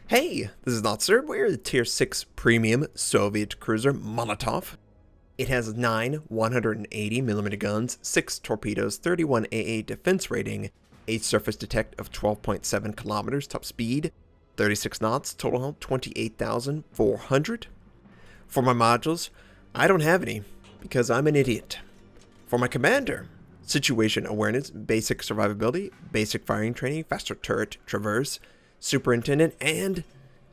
Hey, this is Notser. We're the Tier 6 Premium Soviet cruiser Molotov. It has 9 180mm guns, 6 torpedoes, 31 AA defense rating, a surface detect of 12.7 kilometers top speed, 36 knots, total hull 28,400. For my modules, I don't have any because I'm an idiot. For my commander, situation awareness, basic survivability, basic firing training, faster turret traverse, superintendent, and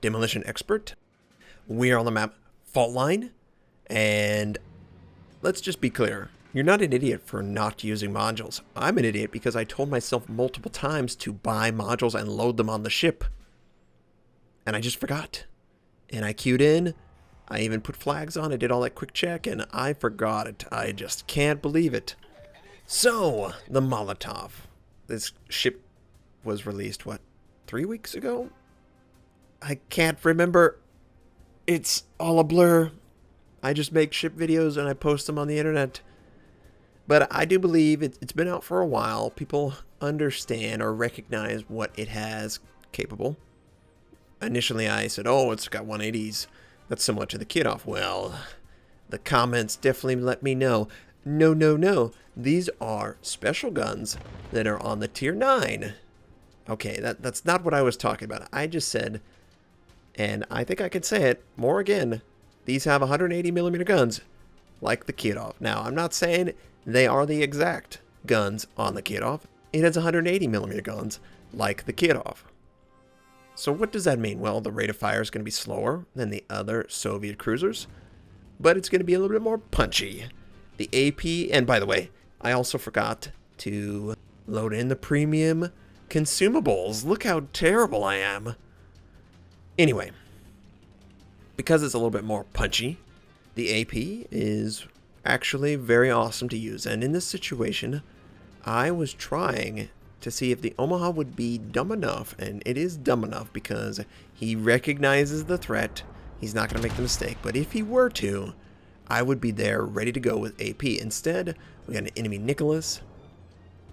demolition expert. We are on the map Fault Line, and let's just be clear. You're not an idiot for not using modules. I'm an idiot because I told myself multiple times to buy modules and load them on the ship. And I just forgot. And I queued in. I even put flags on. I did all that quick check, and I forgot it. I just can't believe it. So, the Molotov. This ship was released, what, 3 weeks ago? I can't remember. It's all a blur. I just make ship videos and I post them on the internet. But I do believe it's been out for a while. People understand or recognize what it has capable. Initially I said, oh, it's got 180s. That's similar to the Kit-Off. Well, the comments definitely let me know. No. These are special guns that are on the Tier 9. Okay, that's not what I was talking about. I just said, and I think I can say it more again, these have 180mm guns, like the Kit-Off. Now, I'm not saying they are the exact guns on the Kit-Off. It has 180mm guns, like the Kit-Off. So what does that mean? Well, the rate of fire is going to be slower than the other Soviet cruisers, but it's going to be a little bit more punchy. The AP, and by the way, I also forgot to load in the premium consumables. Look how terrible I am. Anyway, because it's a little bit more punchy, the AP is actually very awesome to use. And in this situation, I was trying to see if the Omaha would be dumb enough, and it is dumb enough because he recognizes the threat. He's not going to make the mistake, but if he were to, I would be there ready to go with AP. Instead, we got an enemy Nicholas,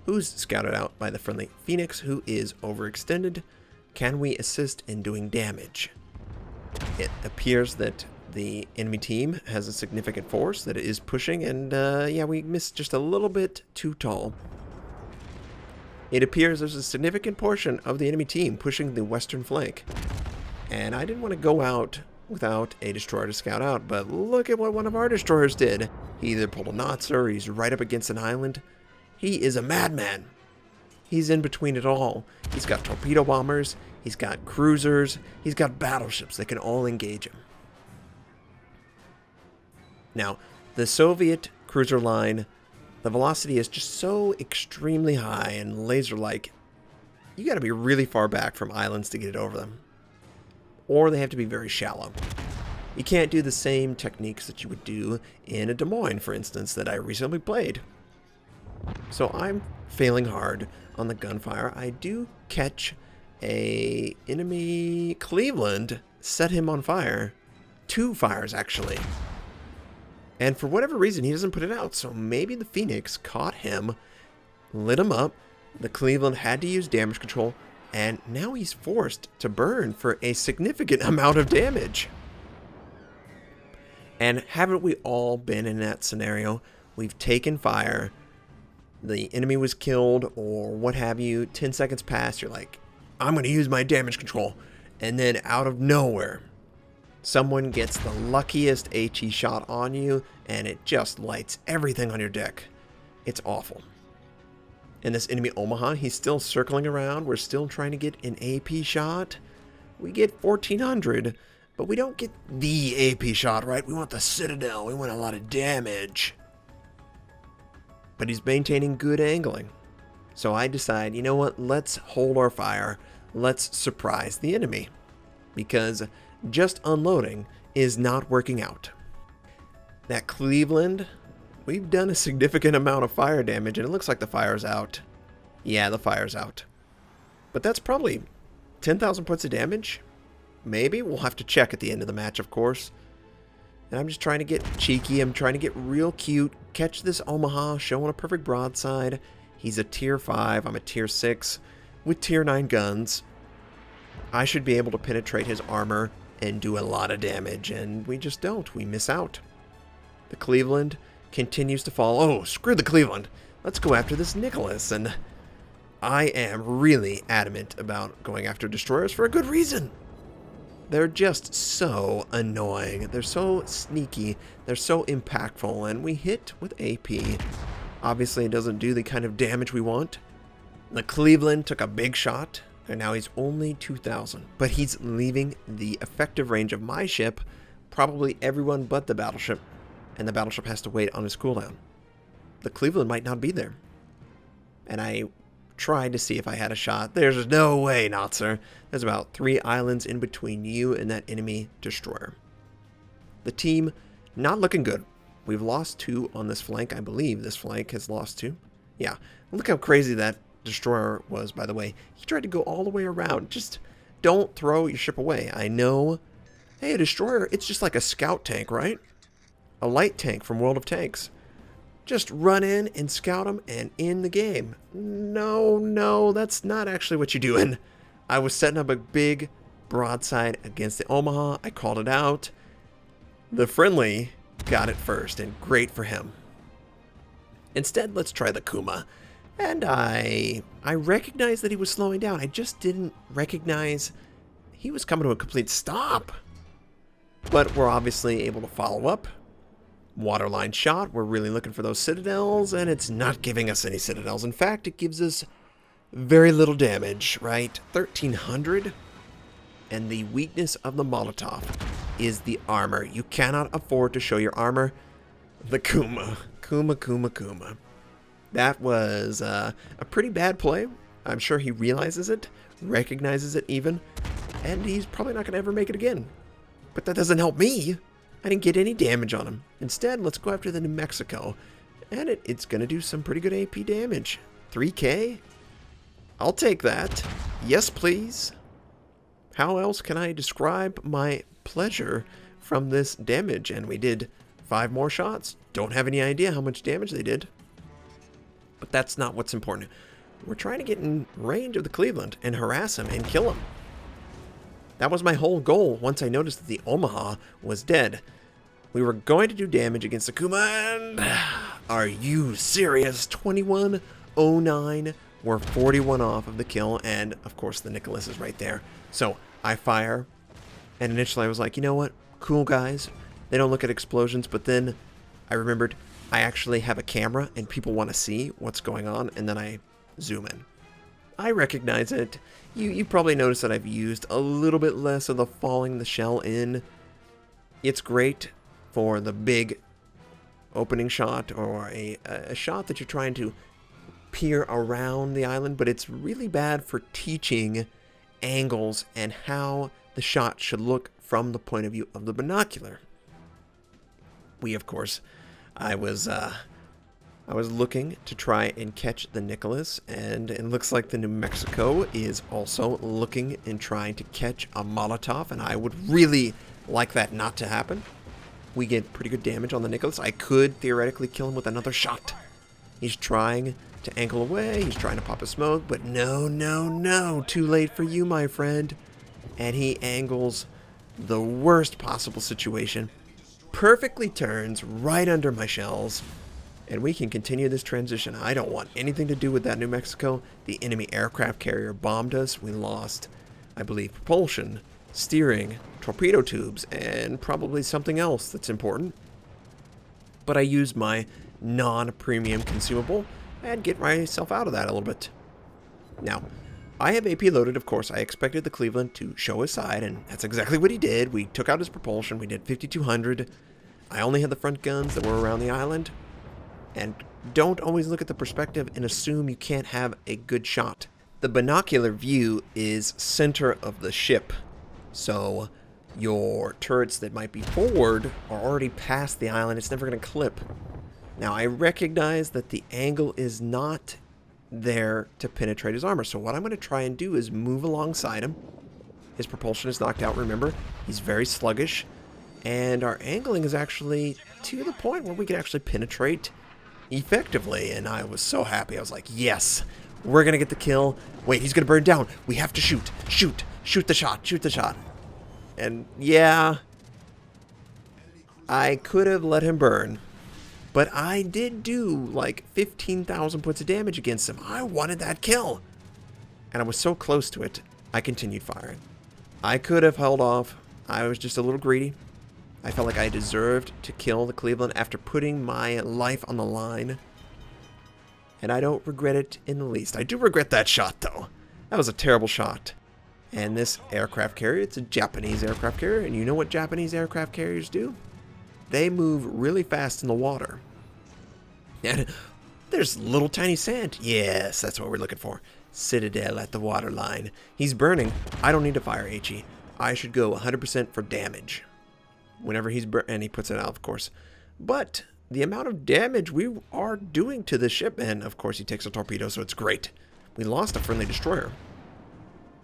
who's scouted out by the friendly Phoenix, who is overextended. Can we assist in doing damage? It appears that the enemy team has a significant force that it is pushing, and yeah, we missed just a little bit too tall. It appears there's a significant portion of the enemy team pushing the western flank, and I didn't want to go out without a destroyer to scout out, but look at what one of our destroyers did. He either pulled a Notser, or he's right up against an island. He is a madman. He's in between it all. He's got torpedo bombers, he's got cruisers, he's got battleships that can all engage him. Now, the Soviet cruiser line, the velocity is just so extremely high and laser-like. You got to be really far back from islands to get it over them. Or they have to be very shallow. You can't do the same techniques that you would do in a Des Moines, for instance, that I recently played. So I'm failing hard on the gunfire. I do catch a enemy Cleveland, set him on fire. 2 fires, actually. And for whatever reason, he doesn't put it out. So maybe the Phoenix caught him, lit him up. The Cleveland had to use damage control, and now he's forced to burn for a significant amount of damage. And haven't we all been in that scenario? We've taken fire, the enemy was killed, or what have you, 10 seconds pass, you're like, I'm going to use my damage control. And then out of nowhere, someone gets the luckiest HE shot on you, and it just lights everything on your deck. It's awful. And this enemy Omaha, he's still circling around. We're still trying to get an AP shot. We get 1400, but we don't get the AP shot, right? We want the Citadel. We want a lot of damage. But he's maintaining good angling. So I decide, you know what? Let's hold our fire. Let's surprise the enemy. Because just unloading is not working out. That Cleveland, we've done a significant amount of fire damage, and it looks like the fire's out. Yeah, the fire's out. But that's probably 10,000 points of damage. Maybe. We'll have to check at the end of the match, of course. And I'm just trying to get cheeky. I'm trying to get real cute. Catch this Omaha, showing a perfect broadside. He's a tier 5. I'm a tier 6 with tier 9 guns. I should be able to penetrate his armor and do a lot of damage, and we just don't. We miss out. The Cleveland continues to fall. Oh, screw the Cleveland. Let's go after this Nicholas, and I am really adamant about going after destroyers for a good reason. They're just so annoying. They're so sneaky. They're so impactful, and we hit with AP. Obviously, it doesn't do the kind of damage we want. The Cleveland took a big shot, and now he's only 2,000. But he's leaving the effective range of my ship, probably everyone but the battleship, and the battleship has to wait on his cooldown. The Cleveland might not be there. And I tried to see if I had a shot. There's no way, Notser. There's about 3 islands in between you and that enemy destroyer. The team, not looking good. We've lost 2 on this flank. I believe this flank has lost 2. Yeah, look how crazy that destroyer was, by the way. He tried to go all the way around. Just don't throw your ship away. I know, hey, a destroyer, it's just like a scout tank, right? A light tank from World of Tanks. Just run in and scout them and end the game. No, that's not actually what you're doing. I was setting up a big broadside against the Omaha. I called it out. The friendly got it first, and great for him. Instead, let's try the Kuma. And I recognized that he was slowing down. I just didn't recognize he was coming to a complete stop. But we're obviously able to follow up. Waterline shot. We're really looking for those citadels, and it's not giving us any citadels. In fact, it gives us very little damage, right? 1,300. And the weakness of the Molotov is the armor. You cannot afford to show your armor. The Kuma. Kuma. That was a pretty bad play. I'm sure he realizes it, recognizes it even, and he's probably not going to ever make it again. But that doesn't help me. I didn't get any damage on him. Instead, let's go after the New Mexico. And it's going to do some pretty good AP damage. 3K? I'll take that. Yes, please. How else can I describe my pleasure from this damage? And we did 5 more shots. Don't have any idea how much damage they did. But that's not what's important. We're trying to get in range of the Cleveland and harass him and kill him. That was my whole goal once I noticed that the Omaha was dead. We were going to do damage against the Kuma, and are you serious? 2109. We're 41 off of the kill, and of course the Nicholas is right there. So I fire, and initially I was like, you know what? Cool guys. They don't look at explosions, but then I remembered I actually have a camera and people want to see what's going on, and then I zoom in. I recognize it. You probably noticed that I've used a little bit less of the falling the shell in. It's great for the big opening shot or a shot that you're trying to peer around the island, but it's really bad for teaching angles and how the shot should look from the point of view of the binocular. We, of course, I was looking to try and catch the Nicholas, and it looks like the New Mexico is also looking and trying to catch a Molotov, and I would really like that not to happen. We get pretty good damage on the Nicholas. I could theoretically kill him with another shot. He's trying to angle away. He's trying to pop a smoke, but no. Too late for you, my friend. And he angles the worst possible situation. Perfectly turns right under my shells. And we can continue this transition. I don't want anything to do with that New Mexico. The enemy aircraft carrier bombed us. We lost, I believe, propulsion, steering, torpedo tubes, and probably something else that's important. But I used my non-premium consumable and get myself out of that a little bit. Now, I have AP loaded, of course. I expected the Cleveland to show his side, and that's exactly what he did. We took out his propulsion. We did 5,200. I only had the front guns that were around the island. And don't always look at the perspective and assume you can't have a good shot. The binocular view is center of the ship. So your turrets that might be forward are already past the island. It's never going to clip. Now, I recognize that the angle is not there to penetrate his armor. So what I'm going to try and do is move alongside him. His propulsion is knocked out, remember. He's very sluggish. And our angling is actually to the point where we can actually penetrate effectively. And I was so happy. I was like, yes, we're going to get the kill. Wait, he's going to burn down. We have to shoot. Shoot. Shoot the shot, shoot the shot. And yeah, I could have let him burn. But I did do like 15,000 points of damage against him. I wanted that kill. And I was so close to it, I continued firing. I could have held off. I was just a little greedy. I felt like I deserved to kill the Cleveland after putting my life on the line. And I don't regret it in the least. I do regret that shot, though. That was a terrible shot. And this aircraft carrier, it's a Japanese aircraft carrier. And you know what Japanese aircraft carriers do? They move really fast in the water. And there's little tiny sand. Yes, that's what we're looking for. Citadel at the waterline. He's burning. I don't need to fire HE. I should go 100% for damage. Whenever he's and he puts it out, of course. But the amount of damage we are doing to the ship, and of course he takes a torpedo, so it's great. We lost a friendly destroyer.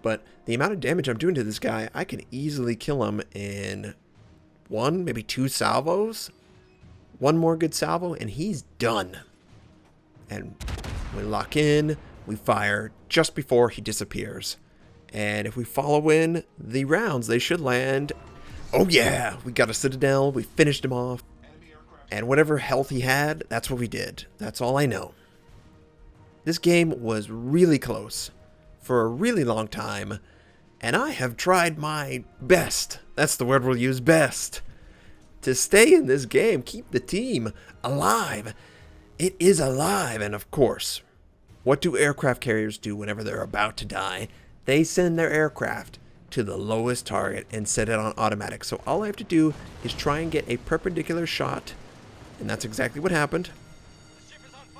But the amount of damage I'm doing to this guy, I can easily kill him in 1, maybe 2 salvos. One more good salvo, and he's done. And we lock in, we fire just before he disappears. And if we follow in the rounds, they should land. Oh yeah, we got a Citadel, we finished him off. And whatever health he had, that's what we did. That's all I know. This game was really close for a really long time. And I have tried my best, that's the word we'll use, best, to stay in this game, keep the team alive. It is alive, and of course, what do aircraft carriers do whenever they're about to die? They send their aircraft to the lowest target and set it on automatic. So all I have to do is try and get a perpendicular shot, and that's exactly what happened.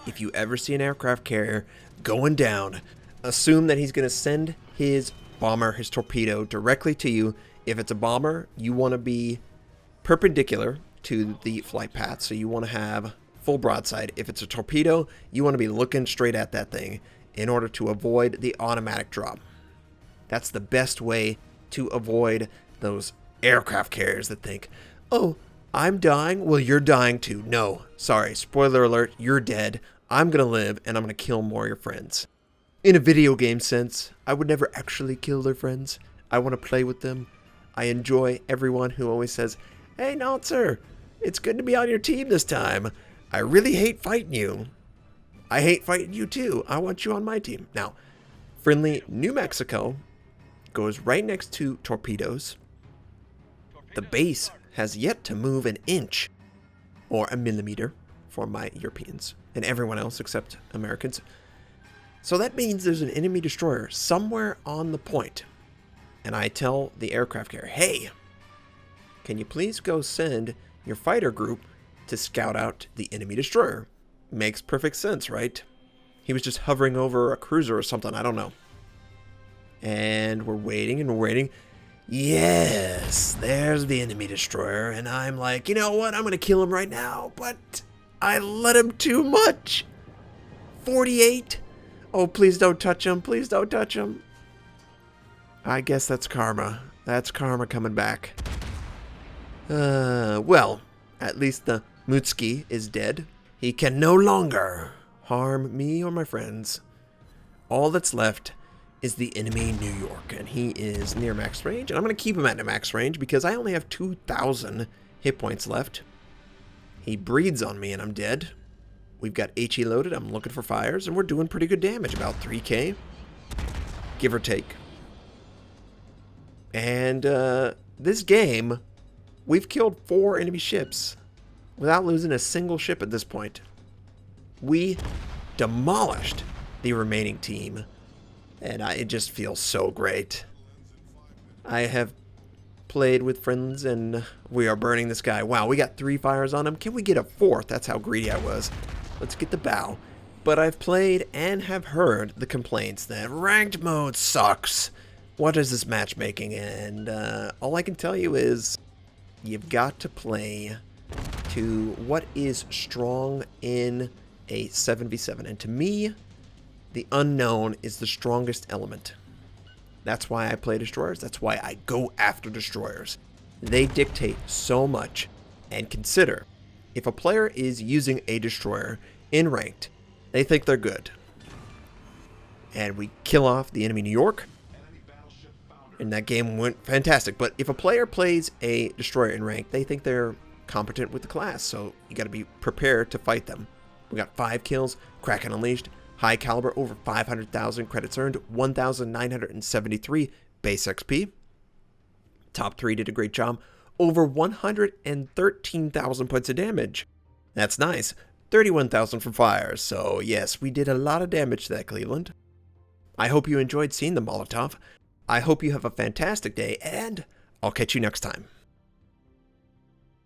If you ever see an aircraft carrier going down, assume that he's going to send his bomber, his torpedo, directly to you. If it's a bomber, you want to be perpendicular to the flight path, so you want to have full broadside. If it's a torpedo, you want to be looking straight at that thing in order to avoid the automatic drop. That's the best way to avoid those aircraft carriers that think, oh, I'm dying, well, you're dying too. No, sorry, spoiler alert, you're dead. I'm going to live, and I'm going to kill more of your friends. In a video game sense, I would never actually kill their friends. I want to play with them. I enjoy everyone who always says, hey, Notser, it's good to be on your team this time. I really hate fighting you. I hate fighting you too. I want you on my team. Now, friendly New Mexico goes right next to torpedoes. The base has yet to move an inch or a millimeter for my Europeans and everyone else except Americans. So that means there's an enemy destroyer somewhere on the point. And I tell the aircraft carrier, hey, can you please go send your fighter group to scout out the enemy destroyer? Makes perfect sense, right? He was just hovering over a cruiser or something, I don't know. And we're waiting and we're waiting. Yes, there's the enemy destroyer. And I'm like, you know what? I'm going to kill him right now. But I let him too much. 48. Oh, please don't touch him. Please don't touch him. I guess that's karma. That's karma coming back. Well, at least the Mutski is dead. He can no longer harm me or my friends. All that's left is the enemy New York, and he is near max range. And I'm going to keep him at max range because I only have 2,000 hit points left. He breathes on me and I'm dead. We've got HE loaded. I'm looking for fires, and we're doing pretty good damage, about 3k, give or take. And this game, we've killed 4 enemy ships without losing a single ship at this point. We demolished the remaining team, and it just feels so great. I have played with friends, and we are burning this guy. Wow, we got 3 fires on him. Can we get a 4th? That's how greedy I was. Let's get the bow. But I've played and have heard the complaints that ranked mode sucks. What is this matchmaking? And all I can tell you is you've got to play to what is strong in a 7v7. And to me, the unknown is the strongest element. That's why I play destroyers. That's why I go after destroyers. They dictate so much. And consider, if a player is using a destroyer in ranked, they think they're good. And we kill off the enemy New York. and that game went fantastic. But if a player plays a destroyer in rank, they think they're competent with the class, so you got to be prepared to fight them. We got 5 kills, Kraken Unleashed, high caliber, over 500,000 credits earned, 1,973 base XP. Top 3 did a great job, over 113,000 points of damage. That's nice. 31,000 from fire, so yes, we did a lot of damage to that Cleveland. I hope you enjoyed seeing the Molotov. I hope you have a fantastic day, and I'll catch you next time.